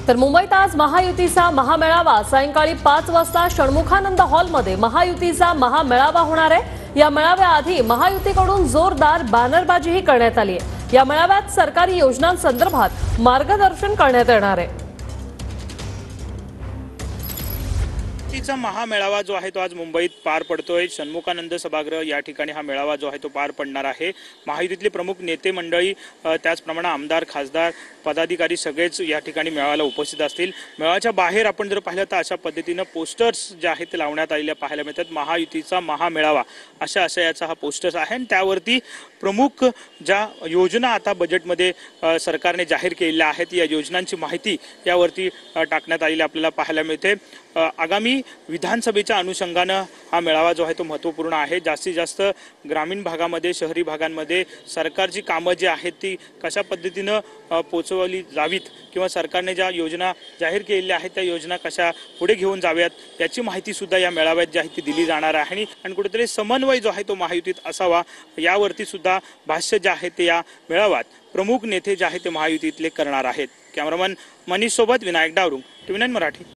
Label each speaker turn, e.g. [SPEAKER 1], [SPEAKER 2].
[SPEAKER 1] तर मुंबईत आज महायुतीचा महामेळावा सायंकाळी 5 वाजता षण्मुखानंद हॉलमध्ये महायुतीचा महामेळावा होणार आहे। या मेळाव्याआधी महायुतीकडून जोरदार बॅनरबाजीही करण्यात आली आहे। या मेळाव्यात सरकारी योजनांसंदर्भात मार्गदर्शन करण्यात येणार आहे।
[SPEAKER 2] युतीचा महामेळावा जो आहे तो आज मुंबईत पार पडतोय। षण्मुखानंद सभागृह या ठिकाणी हा मेळावा जो आहे तो पार पडणार आहे। महायुतीतले प्रमुख नेते मंडळी त्याचप्रमाणे आमदार खासदार पदाधिकारी सगळेच या ठिकाणी मेळाव्याला उपस्थित असतील। मेळाव्याच्या बाहेर आपण जर पाहिलं तर अशा पद्धतीने पोस्टर्स जे आहेत ते लावण्यात आलेले पाहायला मिळतात। महायुतीचा महामेळावा अशा आशयाचा हा पोस्टर्स आहे आणि त्यावरती प्रमुख ज्या योजना आता बजेटमध्ये सरकारने जाहीर केलेल्या आहेत या योजनांची माहिती यावरती टाकण्यात आलेली आपल्याला पाहायला मिळते। आगामी विधानसभेच्या अनुषंगाने हा मेळावा जो आहे तो महत्त्वपूर्ण आहे। जास्तीत जास्त ग्रामीण भागामध्ये शहरी भागांमध्ये सरकारची कामं जी आहेत ती कशा पद्धतीने पोहोचवली जावीत किंवा सरकारने ज्या योजना जाहीर केलेल्या आहेत त्या योजना कशा पुढे घेऊन जाव्यात याची माहिती सुद्धा या मेळाव्यात जी आहे ती दिली जाणार आहे आणि कुठेतरी समन्वय जो आहे तो महायुतीत असावा यावरती सुद्धा भाष्य जे आहे ते या मेळाव्यात प्रमुख नेते जे आहेत ते महायुतीतले करणार आहेत। कॅमेरामन मनीष सोबत विनायक डावरुंग, TV9 मराठी।